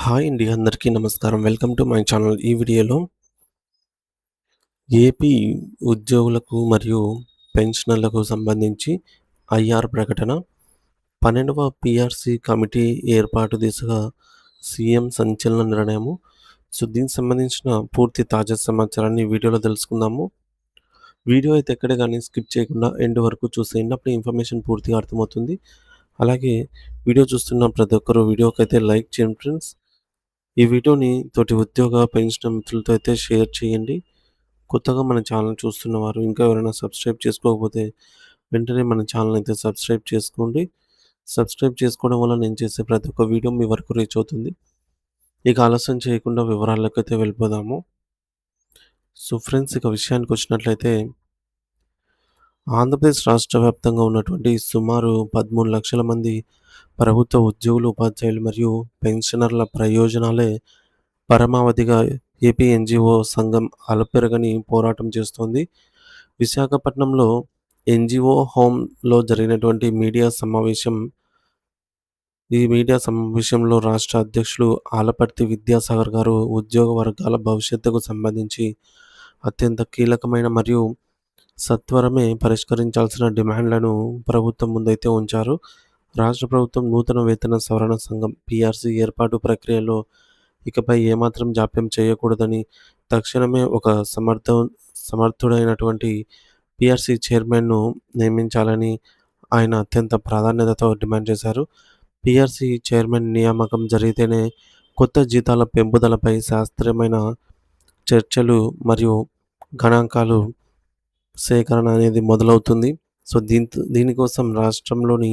Hi అండి. అందరికీ నమస్కారం. Welcome to my channel. ఈ వీడియోలో ఏపీ ఉద్యోగులకు మరియు పెన్షనర్లకు సంబంధించి ఐఆర్ ప్రకటన, 12వ పీఆర్సీ కమిటీ ఏర్పాటు దిశగా సీఎం సంచలన నిర్ణయము. దీనికి సంబంధించిన పూర్తి తాజా సమాచారాన్ని ఈ వీడియోలో తెలుసుకుందాము. వీడియో అయితే ఎక్కడ గాని స్కిప్ చేయకుండా ఎండ్ వరకు చూసేయండి. అప్పుడు ఇన్ఫర్మేషన్ పూర్తిగా అర్థమవుతుంది. అలాగే వీడియో చూస్తున్న ప్రతి ఒక్కరు వీడియోకైతే లైక్ చేయండి ఫ్రెండ్స్. ఈ వీడియోని తోటి ఉద్యోగ, పెన్షనర్ మిత్రులతో అయితే షేర్ చేయండి. కొత్తగా మన ఛానల్ చూస్తున్నవారు ఇంకా ఎవరైనా సబ్స్క్రైబ్ చేసుకోకపోతే వెంటనే మన ఛానల్ అయితే సబ్స్క్రైబ్ చేసుకోండి. సబ్స్క్రైబ్ చేసుకోవడం వల్ల నేను చేసే ప్రతి ఒక్క వీడియో మీ వరకు రీచ్ అవుతుంది. ఇక ఆలస్యం చేయకుండా వివరాలకైతే వెళ్ళిపోదాము. ఫ్రెండ్స్, ఇక విషయానికి వచ్చినట్లయితే ఆంధ్రప్రదేశ్ రాష్ట్ర వ్యాప్తంగా ఉన్నటువంటి సుమారు 13 లక్షల మంది ప్రభుత్వ ఉద్యోగులు, ఉపాధ్యాయులు మరియు పెన్షనర్ల ప్రయోజనాలే పరమావధిగా ఏపీ ఎన్‌జీఓ సంఘం అలుపెరగని పోరాటం చేస్తోంది. విశాఖపట్నంలో ఎన్‌జీఓ హోమ్‌లో జరిగినటువంటి ఈ మీడియా సమావేశంలో రాష్ట్ర అధ్యక్షులు ఆలపర్తి విద్యాసాగర్ గారు ఉద్యోగ వర్గాల భవిష్యత్తుకు సంబంధించి అత్యంత కీలకమైన మరియు సత్వరమే పరిష్కరించాల్సిన డిమాండ్లను ప్రభుత్వం ముందైతే ఉంచారు. రాష్ట్ర ప్రభుత్వం నూతన వేతన సవరణ సంఘం పీఆర్సీ ఏర్పాటు ప్రక్రియలో ఇకపై ఏమాత్రం జాప్యం చేయకూడదని, తక్షణమే ఒక సమర్థుడైనటువంటి పీఆర్సీ చైర్మన్‌ను నియమించాలని ఆయన అత్యంత ప్రాధాన్యతతో డిమాండ్ చేశారు. పీఆర్సీ చైర్మన్ నియామకం జరిగితేనే కొత్త జీతాల పెంపుదలపై శాస్త్రీయమైన చర్చలు మరియు గణాంకాలు సేకరణ అనేది మొదలవుతుంది. దీనికోసం రాష్ట్రంలోని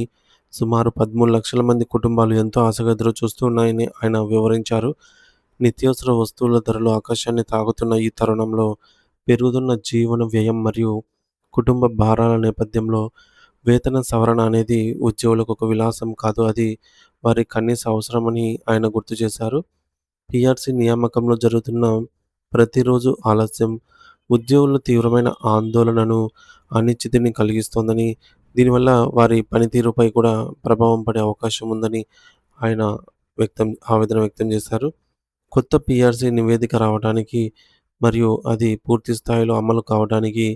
సుమారు 13 లక్షల మంది కుటుంబాలు ఎంతో ఆశగా ఎదురు చూస్తూ ఉన్నాయని ఆయన వివరించారు. నిత్యావసర వస్తువుల ధరలు ఆకాశాన్ని తాకుతున్న ఈ తరుణంలో పెరుగుతున్న జీవన వ్యయం మరియు కుటుంబ భారాల నేపథ్యంలో వేతన సవరణ అనేది ఉద్యోగులకు ఒక విలాసం కాదు, అది వారి కనీస అవసరమని ఆయన గుర్తు చేశారు. పీఆర్సీ నియామకంలో జరుగుతున్న ప్రతిరోజు ఆలస్యం ఉద్యోగుల్లో తీవ్రమైన ఆందోళనను, అనిశ్చితిని కలిగిస్తోందని, దీనివల్ల వారి పనితీరుపై కూడా ప్రభావం పడే అవకాశం ఉందని ఆయన ఆవేదన వ్యక్తం చేశారు. కొత్త పీఆర్సీ నివేదిక రావడానికి మరియు అది పూర్తి స్థాయిలో అమలు కావడానికి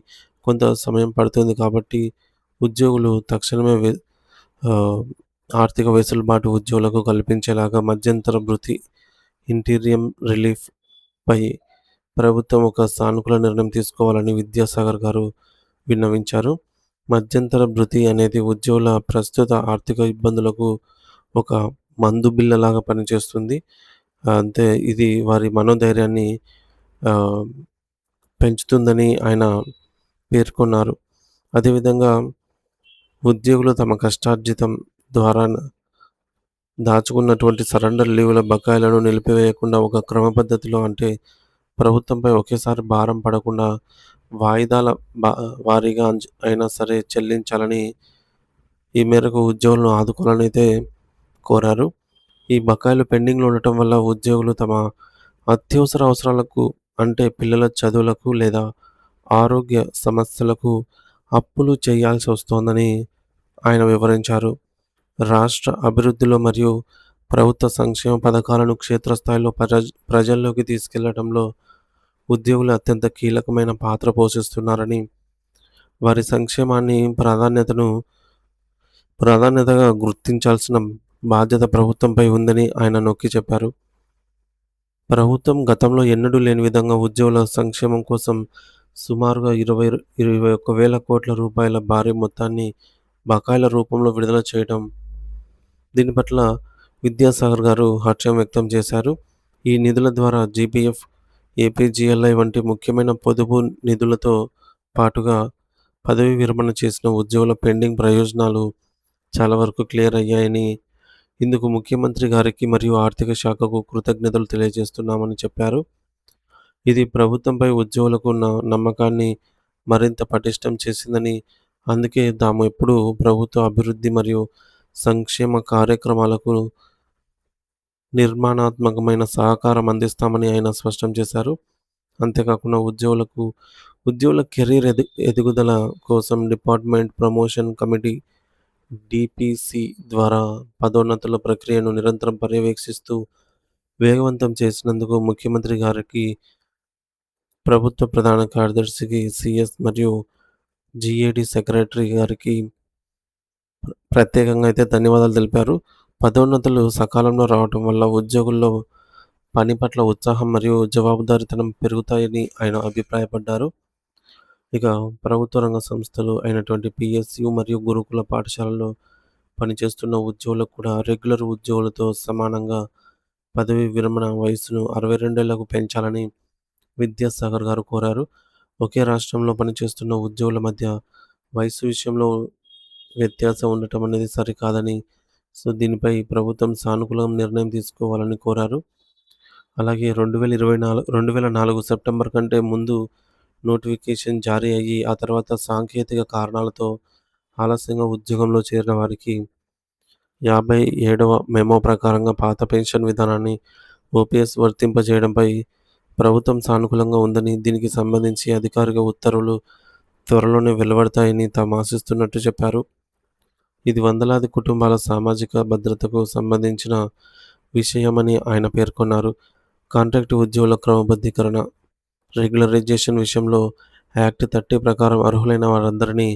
కొంత సమయం పడుతుంది కాబట్టి ఉద్యోగులు తక్షణమే ఆర్థిక వెసులుబాటు ఉద్యోగులకు కల్పించేలాగా మధ్యంతర భృతి, ఇంటీరియం రిలీఫ్‌పై ప్రభుత్వం ఒక సానుకూల నిర్ణయం తీసుకోవాలని విద్యాసాగర్ గారు విన్నవించారు. మధ్యంతర భృతి అనేది ఉద్యోగుల ప్రస్తుత ఆర్థిక ఇబ్బందులకు ఒక మందు బిళ్ళలాగా పనిచేస్తుంది. అంతే, ఇది వారి మనోధైర్యాన్ని ఆహ్, పెంచుతుందని ఆయన పేర్కొన్నారు. అదేవిధంగా ఉద్యోగులు తమ కష్టార్జితం ద్వారా దాచుకున్నటువంటి సరెండర్ లీవుల బకాయిలను నిలిపివేయకుండా ఒక క్రమ పద్ధతిలో, అంటే ప్రభుత్వంపై ఒకేసారి భారం పడకుండా వాయిదాల బా వారీగా అయినా సరే చెల్లించాలని, ఈ మేరకు ఉద్యోగులను ఆదుకోవాలనైతే కోరారు. ఈ బకాయిలు పెండింగ్‌లో ఉండటం వల్ల ఉద్యోగులు తమ అత్యవసర అవసరాలకు, అంటే పిల్లల చదువులకు లేదా ఆరోగ్య సమస్యలకు అప్పులు చేయాల్సి వస్తోందని ఆయన వివరించారు. రాష్ట్ర అభివృద్ధిలో మరియు ప్రభుత్వ సంక్షేమ పథకాలను క్షేత్రస్థాయిలో ప్రజల్లోకి తీసుకెళ్లడంలో ఉద్యోగులు అత్యంత కీలకమైన పాత్ర పోషిస్తున్నారని, వారి సంక్షేమాన్ని ప్రాధాన్యతగా గుర్తించాల్సిన బాధ్యత ప్రభుత్వంపై ఉందని ఆయన నొక్కి చెప్పారు. ప్రభుత్వం గతంలో ఎన్నడూ లేని విధంగా ఉద్యోగుల సంక్షేమం కోసం సుమారుగా 21,000 కోట్ల రూపాయల భారీ మొత్తాన్ని బకాయిల రూపంలో విడుదల చేయడం, దీని పట్ల విద్యాసాగర్ గారు హర్షం వ్యక్తం చేశారు. ఈ నిధుల ద్వారా జీపీఎఫ్, ఏపీజీఎల్ఐ వంటి ముఖ్యమైన పొదుపు నిధులతో పాటుగా పదవీ విరమణ చేసిన ఉద్యోగుల పెండింగ్ ప్రయోజనాలు చాలా వరకు క్లియర్ అయ్యాయని, ఇందుకు ముఖ్యమంత్రి గారికి మరియు ఆర్థిక శాఖకు కృతజ్ఞతలు తెలియజేస్తున్నామని చెప్పారు. ఇది ప్రభుత్వంపై ఉద్యోగులకు ఉన్న నమ్మకాన్ని మరింత పటిష్టం చేసిందని, అందుకే తాము ఎప్పుడూ ప్రభుత్వ అభివృద్ధి మరియు సంక్షేమ కార్యక్రమాలకు నిర్మాణాత్మకమైన సహకారం అందిస్తామని ఆయన స్పష్టం చేశారు. అంతేకాకుండా ఉద్యోగుల కెరీర్ ఎదుగుదల కోసం డిపార్ట్మెంట్ ప్రమోషన్ కమిటీ డీపీసీ ద్వారా పదోన్నతుల ప్రక్రియను నిరంతరం పర్యవేక్షిస్తూ వేగవంతం చేసినందుకు ముఖ్యమంత్రి గారికి, ప్రభుత్వ ప్రధాన కార్యదర్శికి, సీఎస్ మరియు జీఏడీ సెక్రటరీ గారికి ప్రత్యేకంగా అయితే ధన్యవాదాలు తెలిపారు. పదోన్నతులు సకాలంలో రావటం వల్ల ఉద్యోగుల్లో పని పట్ల ఉత్సాహం మరియు జవాబుదారీతనం పెరుగుతాయని ఆయన అభిప్రాయపడ్డారు. ఇక ప్రభుత్వ రంగ సంస్థలు అయినటువంటి పీఎస్యూ మరియు గురుకుల పాఠశాలల్లో పనిచేస్తున్న ఉద్యోగులకు కూడా రెగ్యులర్ ఉద్యోగులతో సమానంగా పదవీ విరమణ వయస్సును 62 ఏళ్లకు పెంచాలని విద్యాసాగర్ గారు కోరారు. ఒకే రాష్ట్రంలో పనిచేస్తున్న ఉద్యోగుల మధ్య వయస్సు విషయంలో వ్యత్యాసం ఉండటం అనేది సరికాదని, దీనిపై ప్రభుత్వం సానుకూలంగా నిర్ణయం తీసుకోవాలని కోరారు. అలాగే 2004 సెప్టెంబర్ కంటే ముందు నోటిఫికేషన్ జారీ అయ్యి, ఆ తర్వాత సాంకేతిక కారణాలతో ఆలస్యంగా ఉద్యోగంలో చేరిన వారికి 57వ మెమో ప్రకారంగా పాత పెన్షన్ విధానాన్ని ఓపీఎస్ వర్తింపజేయడంపై ప్రభుత్వం సానుకూలంగా ఉందని, దీనికి సంబంధించి అధికారిక ఉత్తర్వులు త్వరలోనే వెలువడతాయని తాము ఆశిస్తున్నట్టు చెప్పారు. ఇది వందలాది కుటుంబాల సామాజిక భద్రతకు సంబంధించిన విషయమని ఆయన పేర్కొన్నారు. కాంట్రాక్టు ఉద్యోగుల క్రమబద్ధీకరణ, రెగ్యులరైజేషన్ విషయంలో యాక్ట్ 30 ప్రకారం అర్హులైన వారందరినీ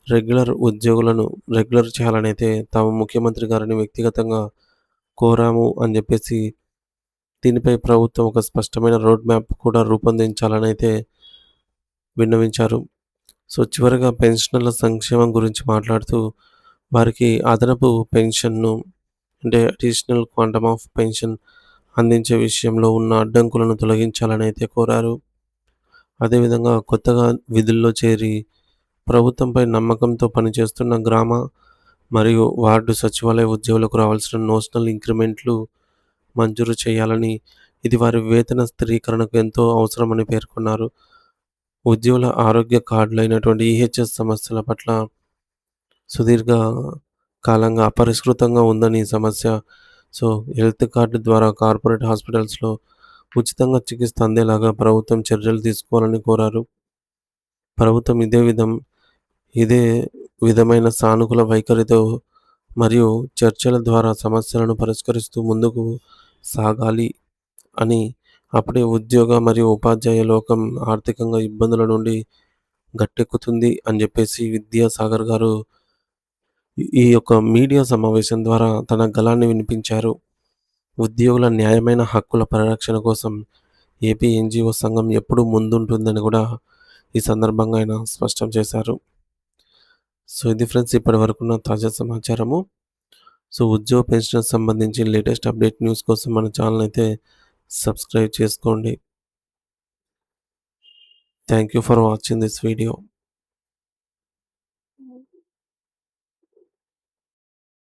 రెగ్యులర్ ఉద్యోగులను రెగ్యులర్ చేయాలనైతే తాము ముఖ్యమంత్రి గారిని వ్యక్తిగతంగా కోరాము అని చెప్పేసి, దీనిపై ప్రభుత్వం ఒక స్పష్టమైన రోడ్ మ్యాప్ కూడా రూపొందించాలనైతే విన్నవించారు. చివరగా పెన్షనర్ల సంక్షేమం గురించి మాట్లాడుతూ, వారికి అదనపు పెన్షన్‌ను అంటే అడిషనల్ క్వాంటమ్ ఆఫ్ పెన్షన్ అందించే విషయంలో ఉన్న అడ్డంకులను తొలగించాలనైతే కోరారు. అదేవిధంగా కొత్తగా విధుల్లో చేరి ప్రభుత్వంపై నమ్మకంతో పనిచేస్తున్న గ్రామ మరియు వార్డు సచివాలయ ఉద్యోగులకు రావాల్సిన నోషనల్ ఇంక్రిమెంట్లు మంజూరు చేయాలని, ఇది వారి వేతన స్థిరీకరణకు ఎంతో అవసరమని పేర్కొన్నారు. ఉద్యోగుల ఆరోగ్య కార్డులైనటువంటి ఈహెచ్ఎస్ సమస్యల పట్ల సుదీర్ఘ కాలంగా అపరిష్కృతంగా ఉందని ఈ సమస్య. సో, హెల్త్ కార్డ్ ద్వారా కార్పొరేట్ హాస్పిటల్స్‌లో ఉచితంగా చికిత్స అందేలాగా ప్రభుత్వం చర్యలు తీసుకోవాలని కోరారు. ప్రభుత్వం ఇదే విధమైన సానుకూల వైఖరితో మరియు చర్చల ద్వారా సమస్యలను పరిష్కరిస్తూ ముందుకు సాగాలి అని, అప్పుడే ఉద్యోగ మరియు ఉపాధ్యాయ లోకం ఆర్థికంగా ఇబ్బందుల నుండి గట్టెక్కుతుంది అని చెప్పేసి విద్యాసాగర్ గారు ఈ యొక్క మీడియా సమావేశం ద్వారా తన గళాన్ని వినిపించారు. ఉద్యోగుల న్యాయమైన హక్కుల పరిరక్షణ కోసం ఏపీ ఎన్‌జీఓ సంఘం ఎప్పుడూ ముందుంటుందని కూడా ఈ సందర్భంగా ఆయన స్పష్టం చేశారు. ఇది ఫ్రెండ్స్ ఇప్పటివరకున్న తాజా సమాచారము. ఉద్యోగ పెన్షన్‌కి సంబంధించి లేటెస్ట్ అప్డేట్ న్యూస్ కోసం మన ఛానెల్ అయితే సబ్స్క్రైబ్ చేసుకోండి. Thank you for watching this video.